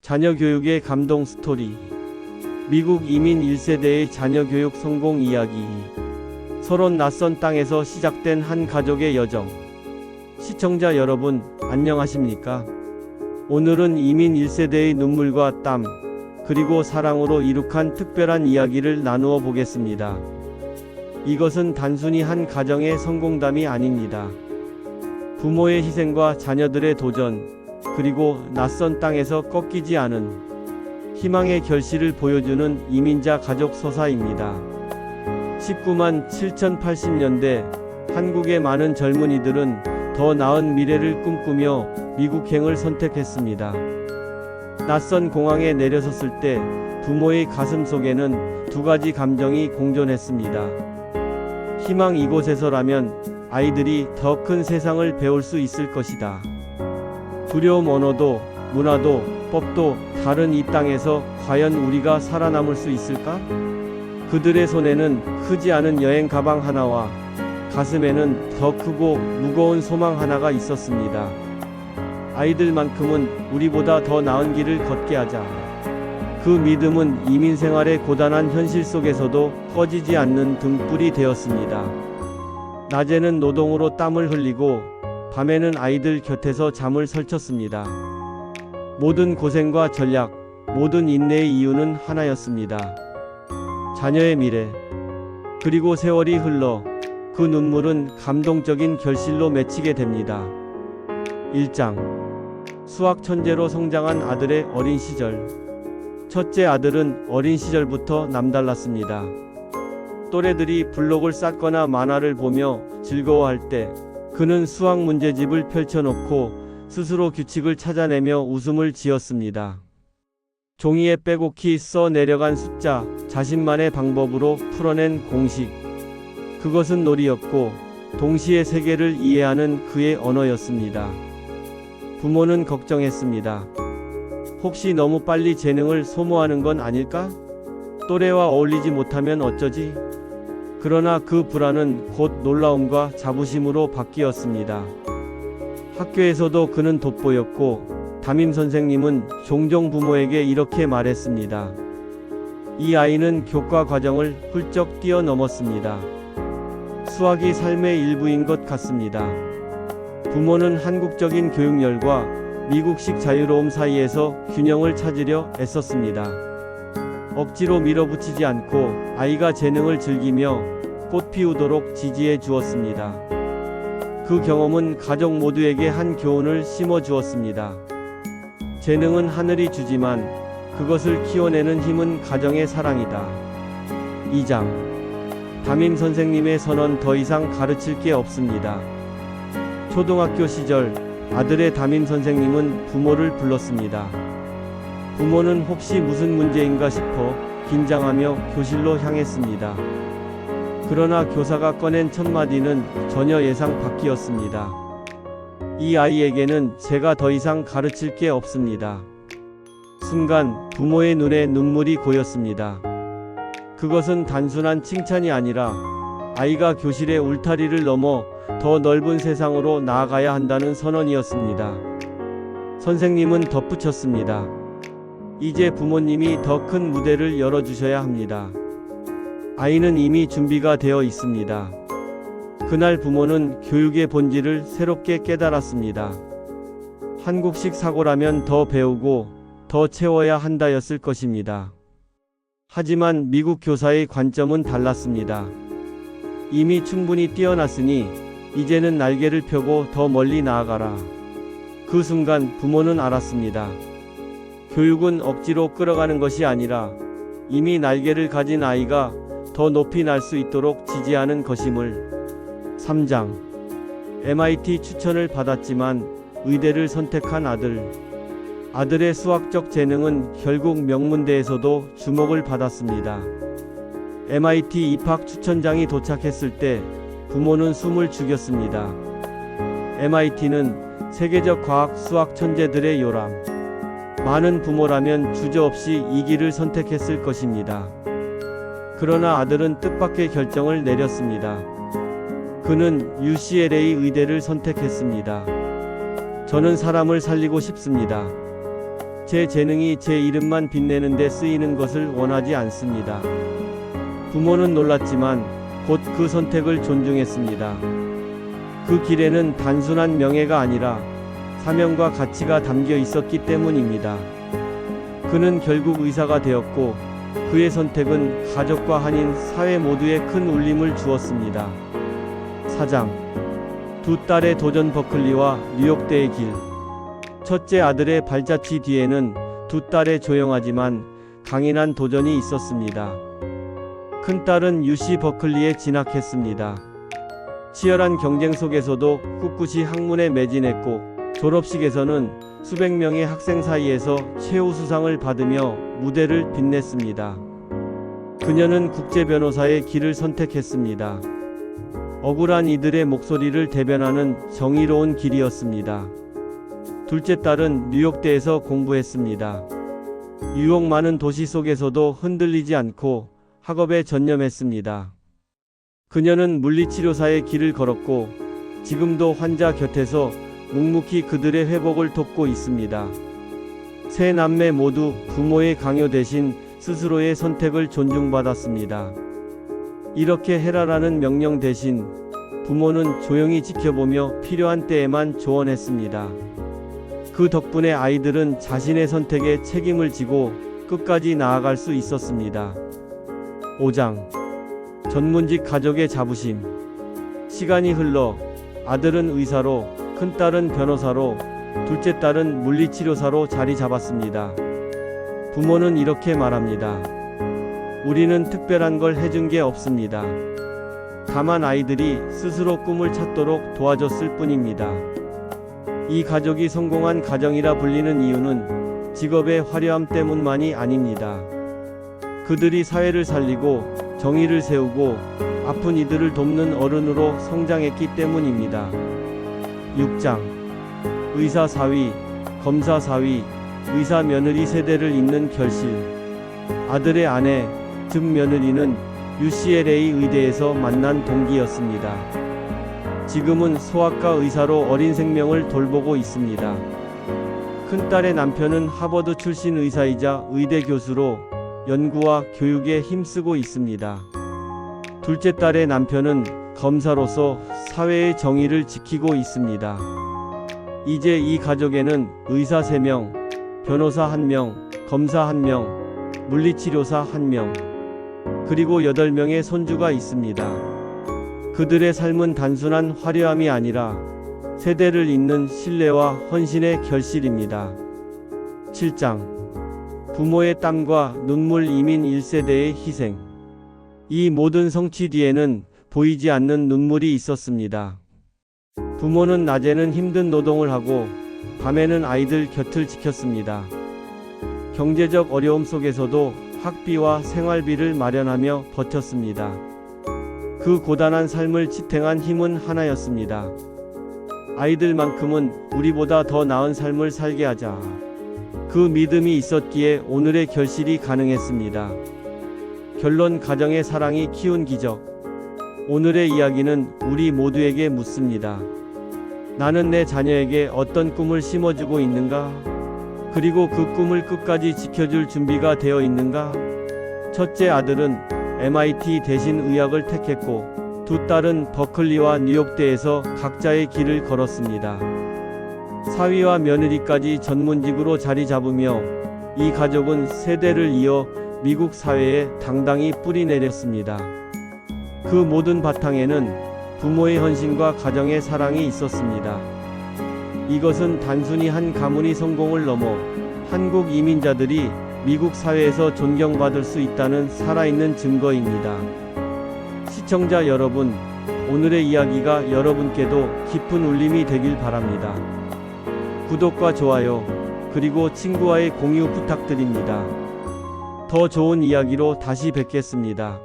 자녀 교육의 감동 스토리. 미국 이민 1세대의 자녀 교육 성공 이야기. 서론 낯선 땅에서 시작된 한 가족의 여정. 시청자 여러분, 안녕하십니까? 오늘은 이민 1세대의 눈물과 땀, 그리고 사랑으로 이룩한 특별한 이야기를 나누어 보겠습니다. 이것은 단순히 한 가정의 성공담이 아닙니다. 부모의 희생과 자녀들의 도전, 그리고 낯선 땅에서 꺾이지 않은 희망의 결실을 보여주는 이민자 가족 서사입니다. 19만 7,080년대 한국의 많은 젊은이들은 더 나은 미래를 꿈꾸며 미국행을 선택했습니다. 낯선 공항에 내려섰을 때 부모의 가슴 속에는 두 가지 감정이 공존했습니다. 희망, 이곳에서라면 아이들이 더 큰 세상을 배울 수 있을 것이다. 두려움, 언어도, 문화도, 법도 다른 이 땅에서 과연 우리가 살아남을 수 있을까? 그들의 손에는 크지 않은 여행 가방 하나와 가슴에는 더 크고 무거운 소망 하나가 있었습니다. 아이들만큼은 우리보다 더 나은 길을 걷게 하자. 그 믿음은 이민 생활의 고단한 현실 속에서도 꺼지지 않는 등불이 되었습니다. 낮에는 노동으로 땀을 흘리고 밤에는 아이들 곁에서 잠을 설쳤습니다. 모든 고생과 전략, 모든 인내의 이유는 하나였습니다. 자녀의 미래. 그리고 세월이 흘러 그 눈물은 감동적인 결실로 맺히게 됩니다. 1장. 수학 천재로 성장한 아들의 어린 시절. 첫째 아들은 어린 시절부터 남달랐습니다. 또래들이 블록을 쌓거나 만화를 보며 즐거워할 때 그는 수학 문제집을 펼쳐놓고 스스로 규칙을 찾아내며 웃음을 지었습니다. 종이에 빼곡히 써 내려간 숫자, 자신만의 방법으로 풀어낸 공식. 그것은 놀이였고 동시에 세계를 이해하는 그의 언어였습니다. 부모는 걱정했습니다. 혹시 너무 빨리 재능을 소모하는 건 아닐까? 또래와 어울리지 못하면 어쩌지? 그러나 그 불안은 곧 놀라움과 자부심으로 바뀌었습니다. 학교에서도 그는 돋보였고 담임 선생님은 종종 부모에게 이렇게 말했습니다. 이 아이는 교과 과정을 훌쩍 뛰어넘었습니다. 수학이 삶의 일부인 것 같습니다. 부모는 한국적인 교육열과 미국식 자유로움 사이에서 균형을 찾으려 애썼습니다. 억지로 밀어붙이지 않고 아이가 재능을 즐기며 꽃 피우도록 지지해 주었습니다. 그 경험은 가족 모두에게 한 교훈을 심어 주었습니다. 재능은 하늘이 주지만 그것을 키워내는 힘은 가정의 사랑이다. 2장. 담임 선생님의 선언. 더 이상 가르칠 게 없습니다. 초등학교 시절 아들의 담임 선생님은 부모를 불렀습니다. 부모는 혹시 무슨 문제인가 싶어 긴장하며 교실로 향했습니다. 그러나 교사가 꺼낸 첫 마디는 전혀 예상 밖이었습니다. 이 아이에게는 제가 더 이상 가르칠 게 없습니다. 순간 부모의 눈에 눈물이 고였습니다. 그것은 단순한 칭찬이 아니라 아이가 교실의 울타리를 넘어 더 넓은 세상으로 나아가야 한다는 선언이었습니다. 선생님은 덧붙였습니다. 이제 부모님이 더 큰 무대를 열어주셔야 합니다. 아이는 이미 준비가 되어 있습니다. 그날 부모는 교육의 본질을 새롭게 깨달았습니다. 한국식 사고라면 더 배우고 더 채워야 한다였을 것입니다. 하지만 미국 교사의 관점은 달랐습니다. 이미 충분히 뛰어났으니 이제는 날개를 펴고 더 멀리 나아가라. 그 순간 부모는 알았습니다. 교육은 억지로 끌어가는 것이 아니라 이미 날개를 가진 아이가 더 높이 날 수 있도록 지지하는 것임을. 3장. MIT 추천을 받았지만 의대를 선택한 아들. 아들의 수학적 재능은 결국 명문대에서도 주목을 받았습니다. MIT 입학 추천장이 도착했을 때 부모는 숨을 죽였습니다. MIT는 세계적 과학 수학 천재들의 요람. 많은 부모라면 주저없이 이 길을 선택했을 것입니다. 그러나 아들은 뜻밖의 결정을 내렸습니다. 그는 UCLA 의대를 선택했습니다. 저는 사람을 살리고 싶습니다. 제 재능이 제 이름만 빛내는 데 쓰이는 것을 원하지 않습니다. 부모는 놀랐지만 곧 그 선택을 존중했습니다. 그 길에는 단순한 명예가 아니라 사명과 가치가 담겨 있었기 때문입니다. 그는 결국 의사가 되었고 그의 선택은 가족과 한인 사회 모두에 큰 울림을 주었습니다. 사장, 두 딸의 도전 버클리와 뉴욕대의 길. 첫째 아들의 발자취 뒤에는 두 딸의 조용하지만 강인한 도전이 있었습니다. 큰딸은 UC 버클리에 진학했습니다. 치열한 경쟁 속에서도 꿋꿋이 학문에 매진했고 졸업식에서는 수백 명의 학생 사이에서 최우수상을 받으며 무대를 빛냈습니다. 그녀는 국제 변호사의 길을 선택했습니다. 억울한 이들의 목소리를 대변하는 정의로운 길이었습니다. 둘째 딸은 뉴욕대에서 공부했습니다. 유혹 많은 도시 속에서도 흔들리지 않고 학업에 전념했습니다. 그녀는 물리치료사의 길을 걸었고 지금도 환자 곁에서 묵묵히 그들의 회복을 돕고 있습니다. 세 남매 모두 부모의 강요 대신 스스로의 선택을 존중받았습니다. 이렇게 해라라는 명령 대신 부모는 조용히 지켜보며 필요한 때에만 조언했습니다. 그 덕분에 아이들은 자신의 선택에 책임을 지고 끝까지 나아갈 수 있었습니다. 5장. 전문직 가족의 자부심. 시간이 흘러 아들은 의사로, 큰딸은 변호사로, 둘째 딸은 물리치료사로 자리 잡았습니다. 부모는 이렇게 말합니다. 우리는 특별한 걸 해준 게 없습니다. 다만 아이들이 스스로 꿈을 찾도록 도와줬을 뿐입니다. 이 가족이 성공한 가정이라 불리는 이유는 직업의 화려함 때문만이 아닙니다. 그들이 사회를 살리고 정의를 세우고 아픈 이들을 돕는 어른으로 성장했기 때문입니다. 6장. 의사 사위, 검사 사위, 의사 며느리 세대를 잇는 결실. 아들의 아내, 즉 며느리는 UCLA 의대에서 만난 동기였습니다. 지금은 소아과 의사로 어린 생명을 돌보고 있습니다. 큰딸의 남편은 하버드 출신 의사이자 의대 교수로 연구와 교육에 힘쓰고 있습니다. 둘째 딸의 남편은 검사로서 사회의 정의를 지키고 있습니다. 이제 이 가족에는 의사 3명, 변호사 1명, 검사 1명, 물리치료사 1명, 그리고 8명의 손주가 있습니다. 그들의 삶은 단순한 화려함이 아니라 세대를 잇는 신뢰와 헌신의 결실입니다. 7장. 부모의 땀과 눈물 이민 1세대의 희생. 이 모든 성취 뒤에는 보이지 않는 눈물이 있었습니다. 부모는 낮에는 힘든 노동을 하고 밤에는 아이들 곁을 지켰습니다. 경제적 어려움 속에서도 학비와 생활비를 마련하며 버텼습니다. 그 고단한 삶을 지탱한 힘은 하나였습니다. 아이들만큼은 우리보다 더 나은 삶을 살게 하자. 그 믿음이 있었기에 오늘의 결실이 가능했습니다. 결론, 가정의 사랑이 키운 기적. 오늘의 이야기는 우리 모두에게 묻습니다. 나는 내 자녀에게 어떤 꿈을 심어주고 있는가? 그리고 그 꿈을 끝까지 지켜줄 준비가 되어 있는가? 첫째 아들은 MIT 대신 의학을 택했고 두 딸은 버클리와 뉴욕대에서 각자의 길을 걸었습니다. 사위와 며느리까지 전문직으로 자리 잡으며 이 가족은 세대를 이어 미국 사회에 당당히 뿌리 내렸습니다. 그 모든 바탕에는 부모의 헌신과 가정의 사랑이 있었습니다. 이것은 단순히 한 가문이 성공을 넘어 한국 이민자들이 미국 사회에서 존경받을 수 있다는 살아있는 증거입니다. 시청자 여러분, 오늘의 이야기가 여러분께도 깊은 울림이 되길 바랍니다. 구독과 좋아요, 그리고 친구와의 공유 부탁드립니다. 더 좋은 이야기로 다시 뵙겠습니다.